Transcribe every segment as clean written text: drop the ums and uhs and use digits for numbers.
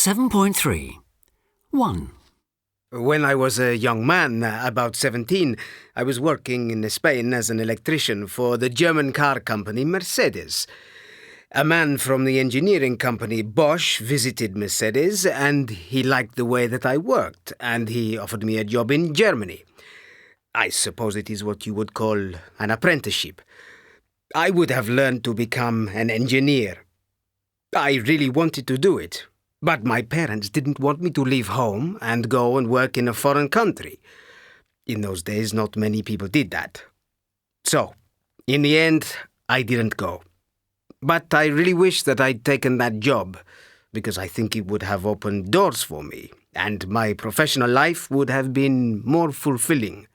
7.3. 1. When I was a young man, about 17, I was working in Spain as an electrician for the German car company Mercedes. A man from the engineering company Bosch visited Mercedes and he liked the way that I worked and he offered me a job in Germany. I suppose it is what you would call an apprenticeship. I would have learned to become an engineer. I really wanted to do it, but my parents didn't want me to leave home and go and work in a foreign country. In those days, not many people did that. So, in the end, I didn't go. But I really wish that I'd taken that job, because I think it would have opened doors for me, and my professional life would have been more fulfilling.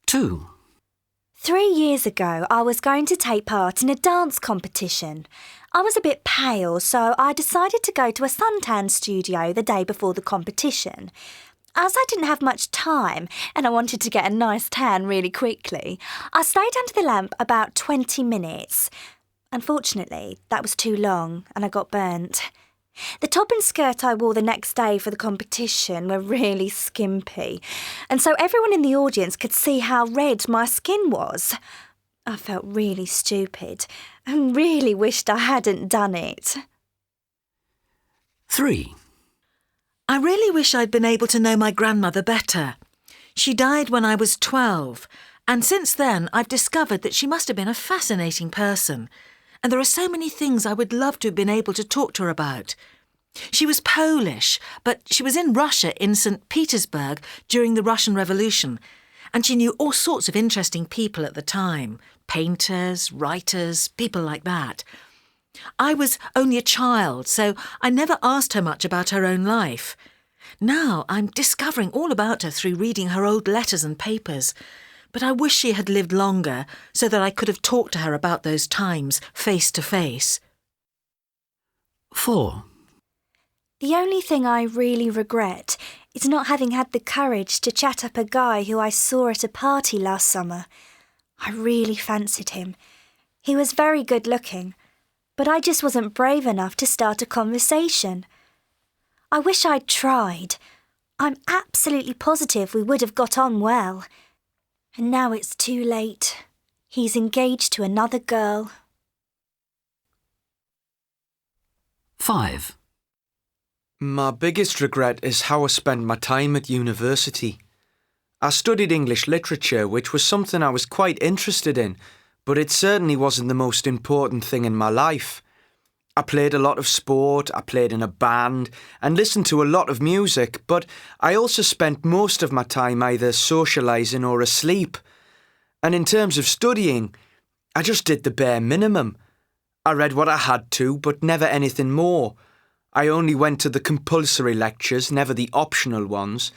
2. 3 years ago, I was going to take part in a dance competition. I was a bit pale, so I decided to go to a suntan studio the day before the competition. As I didn't have much time and I wanted to get a nice tan really quickly, I stayed under the lamp about 20 minutes. Unfortunately, that was too long and I got burnt. The top and skirt I wore the next day for the competition were really skimpy, and so everyone in the audience could see how red my skin was. I felt really stupid and really wished I hadn't done it. 3. I really wish I'd been able to know my grandmother better. She died when I was 12, and since then I've discovered that she must have been a fascinating person, and there are so many things I would love to have been able to talk to her about. She was Polish, but she was in Russia in St. Petersburg during the Russian Revolution, and she knew all sorts of interesting people at the time, painters, writers, people like that. I was only a child, so I never asked her much about her own life. Now I'm discovering all about her through reading her old letters and papers, but I wish she had lived longer so that I could have talked to her about those times face to face. 4. The only thing I really regret is not having had the courage to chat up a guy who I saw at a party last summer. I really fancied him. He was very good looking, but I just wasn't brave enough to start a conversation. I wish I'd tried. I'm absolutely positive we would have got on well. And now it's too late. He's engaged to another girl. 5. My biggest regret is how I spent my time at university. I studied English literature, which was something I was quite interested in, but it certainly wasn't the most important thing in my life. I played a lot of sport, I played in a band, and listened to a lot of music, but I also spent most of my time either socialising or asleep. And in terms of studying, I just did the bare minimum. I read what I had to, but never anything more. I only went to the compulsory lectures, never the optional ones,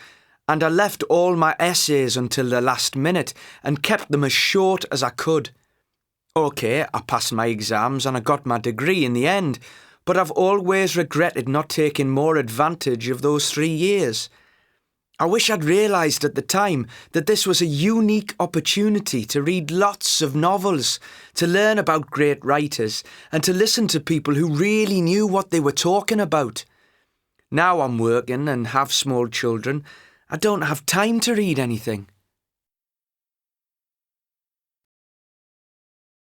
and I left all my essays until the last minute and kept them as short as I could. OK, I passed my exams and I got my degree in the end, but I've always regretted not taking more advantage of those 3 years. I wish I'd realised at the time that this was a unique opportunity to read lots of novels, to learn about great writers, and to listen to people who really knew what they were talking about. Now I'm working and have small children. I don't have time to read anything.